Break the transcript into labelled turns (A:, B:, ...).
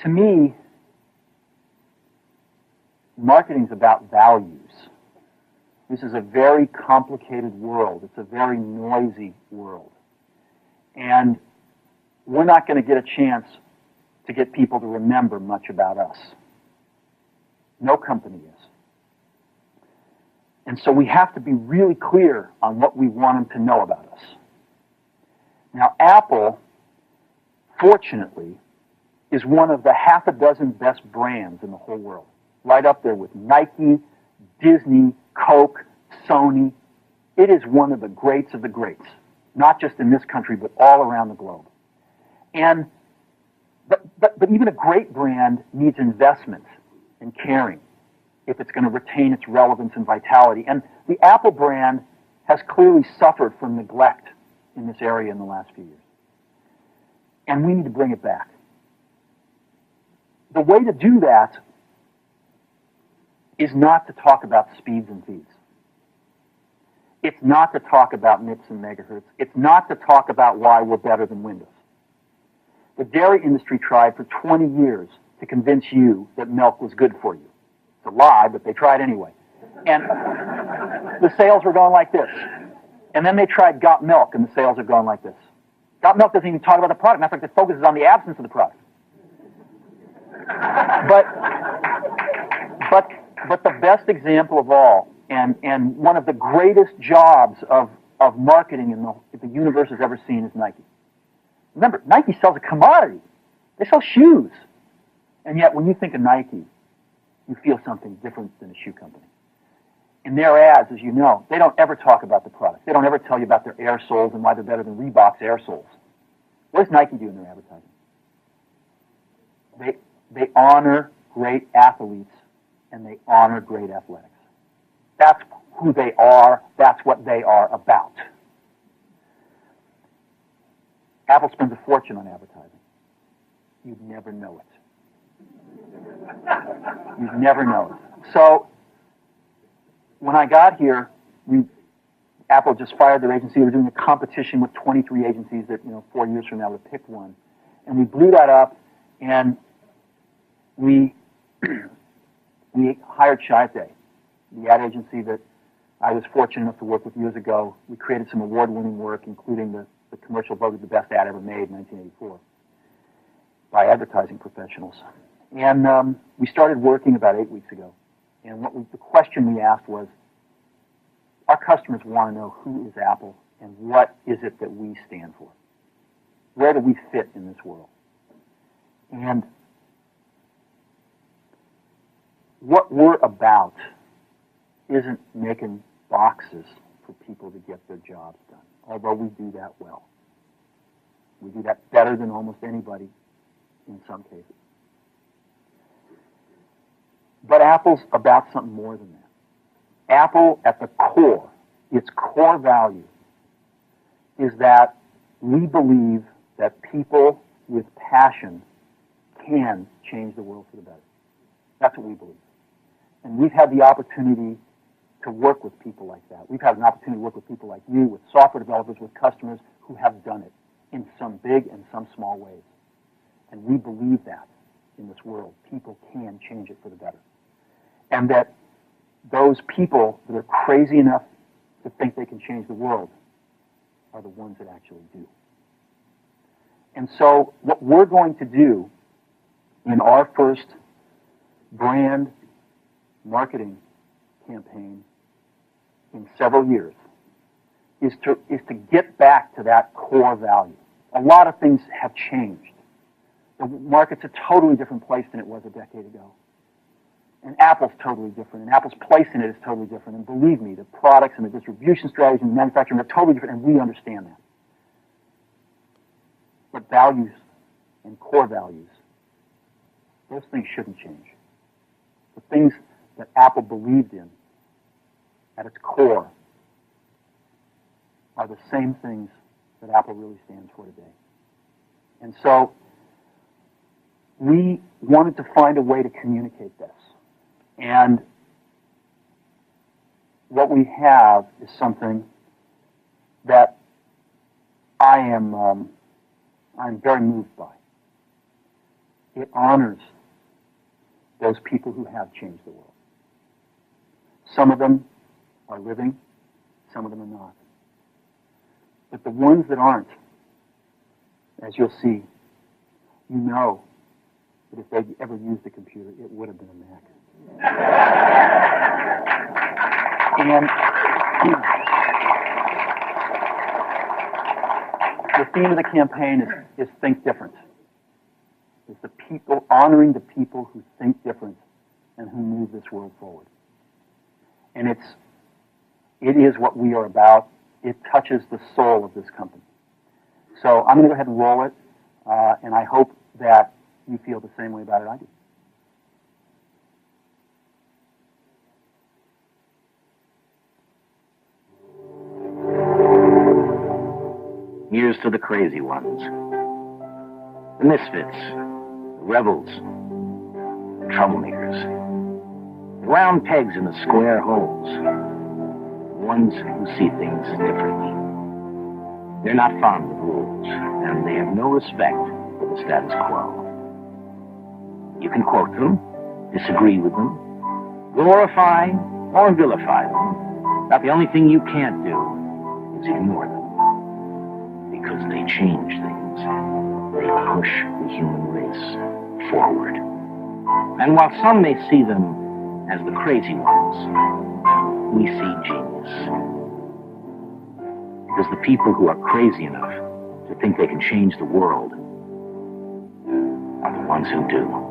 A: To me, marketing is about values. This is a very complicated world. It's a very noisy world. And we're not going to get a chance to get people to remember much about us. No company is. And so we have to be really clear on what we want them to know about us. Now, Apple, fortunately, is one of the half a dozen best brands in the whole world. Right up there with Nike, Disney, Coke, Sony. It is one of the greats of the greats, not just in this country, but all around the globe. And but even a great brand needs investment and caring if it's going to retain its relevance and vitality. And the Apple brand has clearly suffered from neglect in this area in the last few years. And we need to bring it back. The way to do that is not to talk about speeds and feeds. It's not to talk about MIPS and megahertz. It's not to talk about why we're better than Windows. The dairy industry tried for 20 years to convince you that milk was good for you. It's a lie, but they tried anyway. And the sales were going like this. And then they tried Got Milk, and the sales are going like this. Got Milk doesn't even talk about the product. Matter of fact, it focuses on the absence of the product. But the best example of all, and one of the greatest jobs of marketing the universe has ever seen is Nike. Remember, Nike sells a commodity. They sell shoes. And yet, when you think of Nike, you feel something different than a shoe company. In their ads, as you know, they don't ever talk about the product. They don't ever tell you about their air soles and why they're better than Reebok's air soles. What does Nike do in their advertising? They honor great athletes and they honor great athletics. That's who they are. That's what they are about. Apple spends a fortune on advertising. You'd never know it. You'd never know it. So, when I got here, Apple just fired their agency. They were doing a competition with 23 agencies that, 4 years from now would pick one. And we blew that up, and we hired Chiat/Day, the ad agency that I was fortunate enough to work with years ago. We created some award-winning work, including the commercial voted the best ad ever made in 1984 by advertising professionals. And we started working about 8 weeks ago. And the question we asked was, our customers want to know who is Apple and what is it that we stand for? Where do we fit in this world? And what we're about isn't making boxes for people to get their jobs done, although we do that well. We do that better than almost anybody in some cases. But Apple's about something more than that. Apple, at the core, its core value, is that we believe that people with passion can change the world for the better. That's what we believe. And we've had the opportunity to work with people like that. We've had an opportunity to work with people like you, with software developers, with customers who have done it in some big and some small ways. And we believe that in this world. People can change it for the better. And that those people that are crazy enough to think they can change the world are the ones that actually do. And so what we're going to do in our first brand marketing campaign in several years is to get back to that core value. A lot of things have changed. The market's a totally different place than it was a decade ago. And Apple's totally different, and Apple's place in it is totally different. And believe me, the products and the distribution strategies and the manufacturing are totally different, and we understand that. But values and core values, those things shouldn't change. The things that Apple believed in at its core are the same things that Apple really stands for today. And so we wanted to find a way to communicate this. And what we have is something that I'm very moved by. It honors those people who have changed the world. Some of them are living, some of them are not. But the ones that aren't, as you'll see, you know that if they'd ever used a computer, it would have been a Mac. And the theme of the campaign is think different. It's the people, honoring the people who think different and who move this world forward. And it is what we are about. It touches the soul of this company. So I'm going to go ahead and roll it, and I hope that you feel the same way about it I do.
B: Here's to the crazy ones, the misfits, the rebels, the troublemakers, the round pegs in the square holes, the ones who see things differently. They're not fond of rules, and they have no respect for the status quo. You can quote them, disagree with them, glorify or vilify them, but the only thing you can't do is ignore them. Because they change things. They push the human race forward. And while some may see them as the crazy ones, we see genius. Because the people who are crazy enough to think they can change the world are the ones who do.